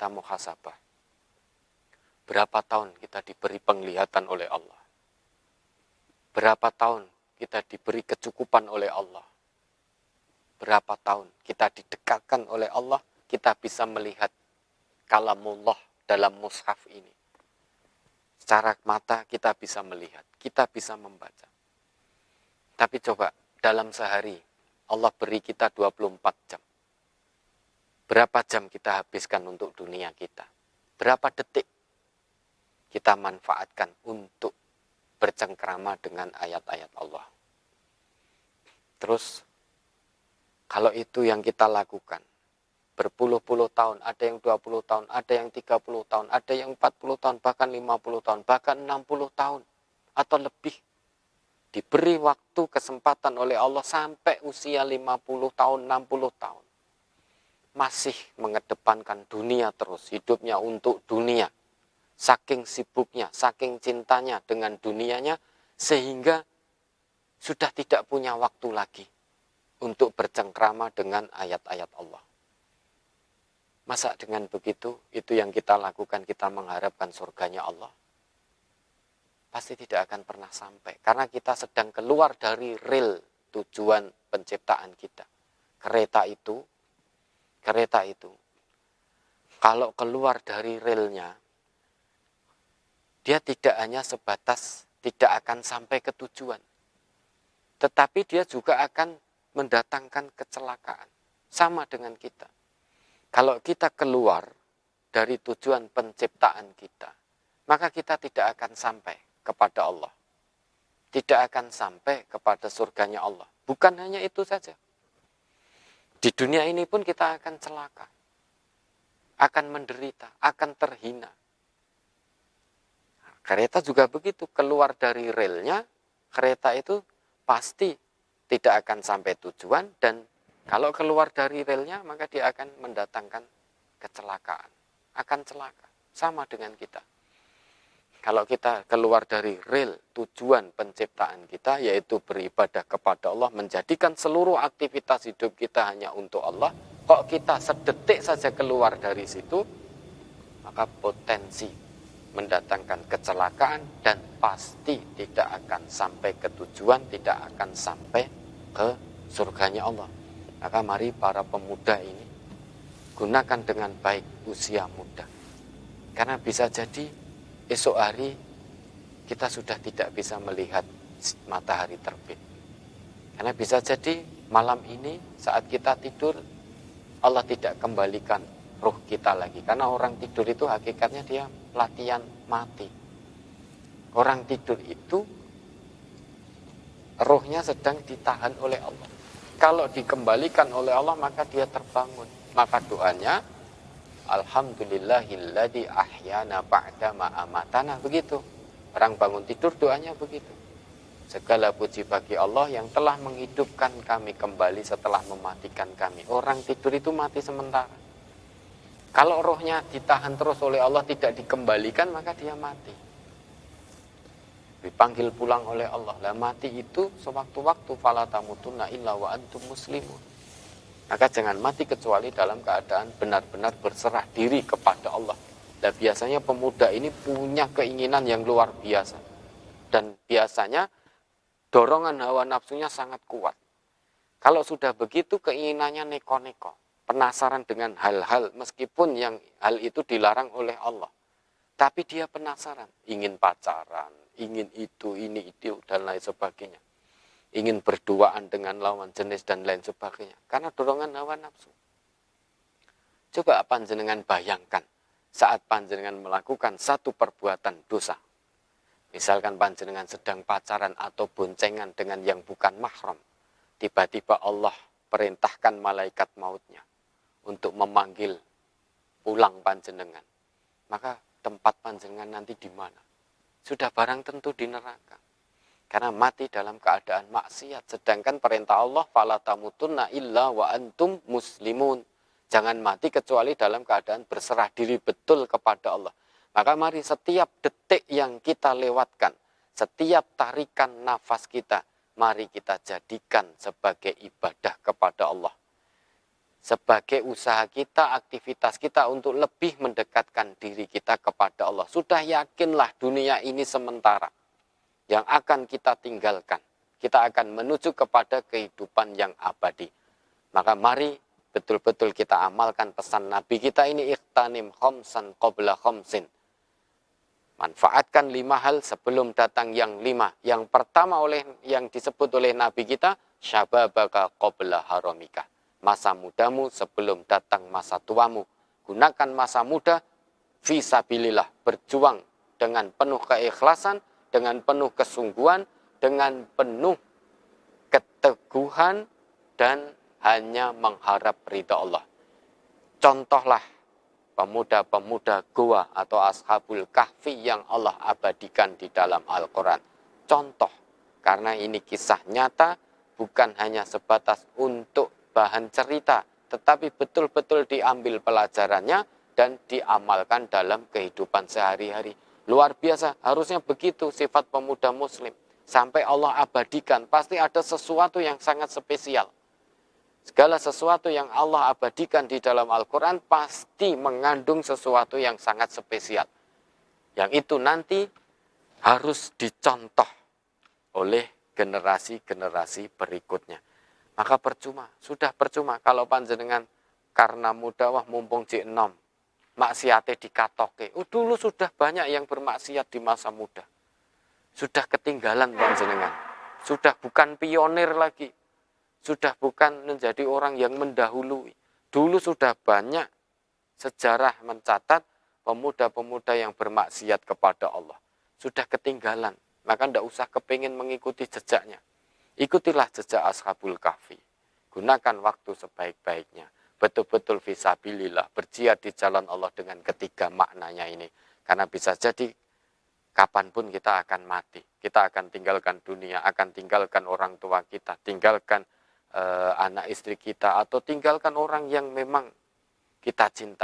kita muhasabah. Berapa tahun kita diberi penglihatan oleh Allah? Berapa tahun kita diberi kecukupan oleh Allah? Berapa tahun kita didekatkan oleh Allah, kita bisa melihat kalamullah dalam mushaf ini. Secara mata kita bisa melihat, kita bisa membaca. Tapi coba dalam sehari Allah beri kita 24 jam. Berapa jam kita habiskan untuk dunia kita? Berapa detik kita manfaatkan untuk bercengkrama dengan ayat-ayat Allah? Terus, kalau itu yang kita lakukan, berpuluh-puluh tahun, ada yang 20 tahun, ada yang 30 tahun, ada yang 40 tahun, bahkan 50 tahun, bahkan 60 tahun, atau lebih. Diberi waktu kesempatan oleh Allah sampai usia 50 tahun, 60 tahun. Masih mengedepankan dunia terus, hidupnya untuk dunia. Saking sibuknya, saking cintanya dengan dunianya, sehingga sudah tidak punya waktu lagi untuk bercengkrama dengan ayat-ayat Allah. Masa dengan begitu, itu yang kita lakukan, kita mengharapkan surganya Allah? Pasti tidak akan pernah sampai. Karena kita sedang keluar dari rel tujuan penciptaan kita. Kereta itu, kalau keluar dari relnya, dia tidak hanya sebatas tidak akan sampai ke tujuan. Tetapi dia juga akan mendatangkan kecelakaan. Sama dengan kita. Kalau kita keluar dari tujuan penciptaan kita, maka kita tidak akan sampai kepada Allah. Tidak akan sampai kepada surganya Allah. Bukan hanya itu saja. Di dunia ini pun kita akan celaka. Akan menderita, akan terhina. Kereta juga begitu. Keluar dari relnya, kereta itu pasti tidak akan sampai tujuan, dan kalau keluar dari relnya, maka dia akan mendatangkan kecelakaan. Akan celaka. Sama dengan kita. Kalau kita keluar dari rel tujuan penciptaan kita, yaitu beribadah kepada Allah, menjadikan seluruh aktivitas hidup kita hanya untuk Allah, kok kita sedetik saja keluar dari situ, maka potensi mendatangkan kecelakaan dan pasti tidak akan sampai ke tujuan, tidak akan sampai ke surganya Allah. Maka mari para pemuda ini gunakan dengan baik usia muda. Karena bisa jadi esok hari kita sudah tidak bisa melihat matahari terbit. Karena bisa jadi malam ini saat kita tidur, Allah tidak kembalikan ruh kita lagi. Karena orang tidur itu hakikatnya dia latihan mati. Orang tidur itu ruhnya sedang ditahan oleh Allah. Kalau dikembalikan oleh Allah, maka dia terbangun. Maka doanya, Alhamdulillahilladzi ahyana ba'da ma amatana. Begitu. Orang bangun tidur doanya begitu. Segala puji bagi Allah yang telah menghidupkan kami kembali setelah mematikan kami. Orang tidur itu mati sementara. Kalau rohnya ditahan terus oleh Allah, tidak dikembalikan, maka dia mati. Dipanggil pulang oleh Allah. Lah mati itu sewaktu-waktu, fala tamutunna illa wa antum muslimun. Maka jangan mati kecuali dalam keadaan benar-benar berserah diri kepada Allah. Dan biasanya pemuda ini punya keinginan yang luar biasa. Dan biasanya dorongan hawa nafsunya sangat kuat. Kalau sudah begitu keinginannya neko-neko. Penasaran dengan hal-hal meskipun yang hal itu dilarang oleh Allah. Tapi dia penasaran, ingin pacaran, ingin itu, ini, itu, dan lain sebagainya. Ingin berduaan dengan lawan jenis dan lain sebagainya. Karena dorongan hawa nafsu. Coba panjenengan bayangkan saat panjenengan melakukan satu perbuatan dosa. Misalkan panjenengan sedang pacaran atau boncengan dengan yang bukan mahram. Tiba-tiba Allah perintahkan malaikat mautnya untuk memanggil pulang panjenengan. Maka tempat panjenengan nanti di mana? Sudah barang tentu di neraka. Karena mati dalam keadaan maksiat. Sedangkan perintah Allah, fala tamutunna illa wa antum muslimun. Jangan mati kecuali dalam keadaan berserah diri betul kepada Allah. Maka mari setiap detik yang kita lewatkan, setiap tarikan nafas kita, mari kita jadikan sebagai ibadah kepada Allah. sebagai usaha kita, aktivitas kita untuk lebih mendekatkan diri kita kepada Allah. Sudah yakinlah dunia ini sementara yang akan kita tinggalkan. Kita akan menuju kepada kehidupan yang abadi. Maka mari betul-betul kita amalkan pesan Nabi kita ini, ikhtanim khamsan qabla khamsin. Manfaatkan 5 hal sebelum datang yang 5. Yang pertama yang disebut oleh Nabi kita, syababaka qabla haramika. Masa mudamu sebelum datang masa tuamu. Gunakan masa muda fisabilillah, berjuang dengan penuh keikhlasan, dengan penuh kesungguhan, dengan penuh keteguhan, dan hanya mengharap ridha Allah. Contohlah pemuda-pemuda Goa atau Ashabul Kahfi yang Allah abadikan di dalam Al-Quran. Contoh, karena ini kisah nyata, bukan hanya sebatas untuk bahan cerita, tetapi betul-betul diambil pelajarannya dan diamalkan dalam kehidupan sehari-hari. Luar biasa, harusnya begitu sifat pemuda muslim. Sampai Allah abadikan, pasti ada sesuatu yang sangat spesial. Segala sesuatu yang Allah abadikan di dalam Al-Quran pasti mengandung sesuatu yang sangat spesial. Yang itu nanti harus dicontoh oleh generasi-generasi berikutnya. Maka sudah percuma kalau panjenengan karena muda wah mumpung jek enom, maksiate dikatoke. Dulu sudah banyak yang bermaksiat di masa muda. Sudah ketinggalan panjenengan. Sudah bukan pionir lagi. Sudah bukan menjadi orang yang mendahului. Dulu sudah banyak sejarah mencatat pemuda-pemuda yang bermaksiat kepada Allah. Sudah ketinggalan. Maka tidak usah kepingin mengikuti jejaknya. Ikutilah jejak Ashabul Kahfi. Gunakan waktu sebaik-baiknya. Betul-betul fisabilillah. Berjihad di jalan Allah dengan ketiga maknanya ini. Karena bisa jadi kapanpun kita akan mati. Kita akan tinggalkan dunia. Akan tinggalkan orang tua kita. Tinggalkan anak istri kita. Atau tinggalkan orang yang memang kita cinta.